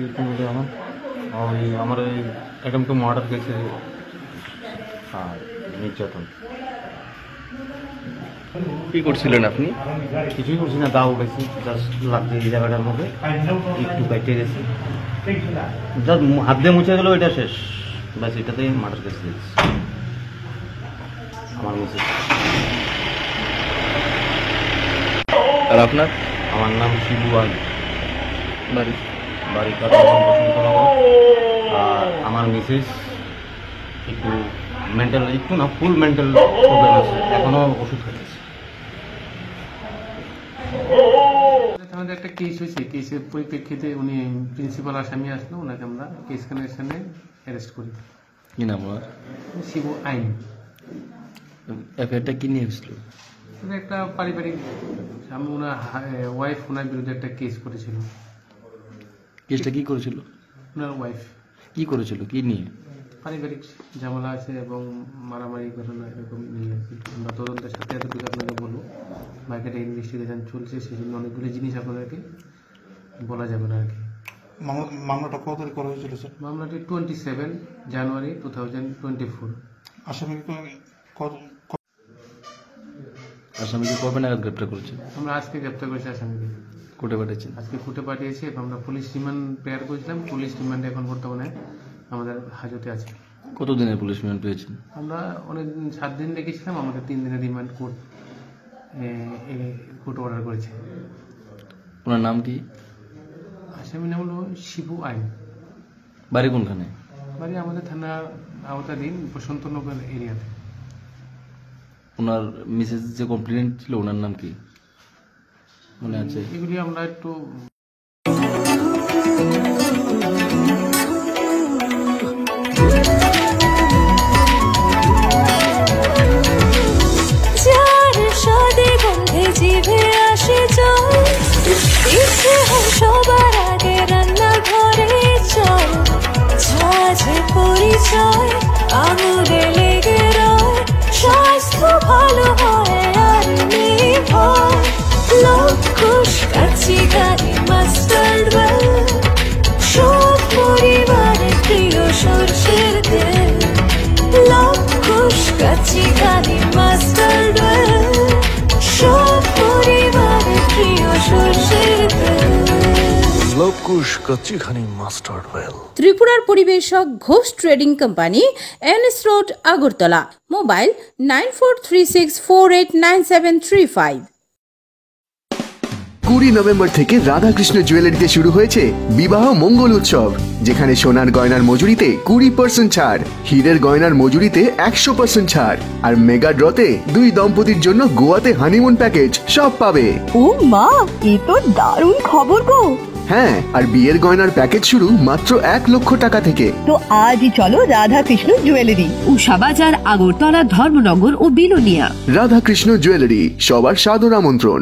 এখন ওই আমার ওই অ্যাটেম্প টু মার্ডার কেসে আর নির্যাতন। কী করছিলেন আপনি? কিছুই করছি না, দাও উঠেছি, জাস্ট লাগছে এই জায়গাটার মধ্যে একটু কাটে গেছে, জাস্ট হাত দিয়ে মুছে গেলো, এটা শেষ, ব্যাস এটাতেই মার্ডার কেস দিয়েছি আমার মিসেস। আর আপনার? আমার নাম শিবু আই, বাড়ি বাড়ি আর আমার মিসেস একটু মেন্টাল, একটু না ফুল মেন্টাল প্রবলেম আছে, এখনও ওষুধ খাচ্ছে। আমাদের একটা কেস হয়েছে, কেসের পরিপ্রেক্ষিতে উনি প্রিন্সিপাল আসামি আসলো, ওনাকে আমরা কেস কানেকশনে অ্যারেস্ট করি। কি নাম ওনার? শিবু আইন। এফআইআরটা কি নিয়ে হয়েছিল? একটা পারিবারিক, আমি ওনার ওয়াইফ ওনার বিরুদ্ধে একটা কেস করেছিল। কেসটা কি করেছিল? ওনার ওয়াইফ কি করেছিল, কি নিয়ে? পারিবারিক ঝামেলা আছে এবং মারামারি ঘটনা এরকম নিয়ে আর কি। আমরা তদন্তের সাথে এতটুকু আপনাকে বলবো, মার্কেটে ইনভেস্টিগেশন চলছে, সেই জন্য অনেকগুলো জিনিস আপনাদেরকে বলা যাবে না আর কি। মামলাটা কত তারিখ করা হয়েছিল স্যার? মামলাটি 27 জানুয়ারি 2024। আসামিকে কবে নাগাদ গ্রেপ্তার করেছে? আমরা আজকে গ্রেপ্তার করেছি আসামিকে, কোর্টে পাঠিয়েছেন? আজকে কোর্টে পাঠিয়েছি এবং আমরা পুলিশ রিমান্ড প্রেয়ার করেছিলাম। পুলিশ রিমান্ডে এখন বর্তমানে আমাদের হাজতে আছে। কতদিনের পুলিশ রিমান্ড পেয়েছেন? আমরা অনেক 7 দিন রেখেছিলাম, আমাদের 3 দিনের রিমান্ড কোর্ট অর্ডার করেছে। ওনার নাম কি? আসামি নাম হলো শিবু আইন। বাড়ি কোনখানে? বাড়ি আমাদের থানার আওতাধীন বসন্তনগর এরিয়াতে। ওনার মিসেস যে কমপ্লেন্ট ছিল ওনার নাম কি মনে আছে? এগুলি আমরা একটু সবার আগে রান্নাঘরে চল, ঝাঁঝে পরিচয় আঙুলে লেগে রয়, স্বাস্থ্য ভালো হয় আর নির্ভয়, লকুশ কাচি গাড়ি মাস্টার্ড ওয়েল, সব পরিবারের প্রিয় সরষের তেল, লকুশ কাচি গাড়ি মাস্টার্ড ওয়েল, সব পরিবারের প্রিয় সরষের তেল, লকুশ কাচি ঘানি মাস্টার্ড ওয়েল। ত্রিপুরার পরিবেশক Ghosh trading company, NS road, Agartala. Mobile 9436489735। 20 November থেকে রাধাকৃষ্ণ জুয়েলারিতে শুরু হয়েছে বিবাহ মঙ্গল উৎসব, যেখানে সোনার গয়নার মজুরিতে 20% ছাড়, হীরের গয়নার মজুরিতে 100% ছাড়, আর মেগা ড্রতে 2 দম্পতির জন্য গোয়াতে হানিমুন প্যাকেজ সব পাবে। ও মা, এ তো দারুণ খবর গো। হ্যাঁ, আর বিয়ের গয়নার প্যাকেজ শুরু মাত্র 1 লক্ষ টাকা থেকে। তো আজই চলো রাধাকৃষ্ণ জুয়েলারি, উষাবাজার, আগরতলা, ধর্মনগর ও বিলোনিয়া। রাধাকৃষ্ণ জুয়েলারি, সবার সাদর আমন্ত্রণ।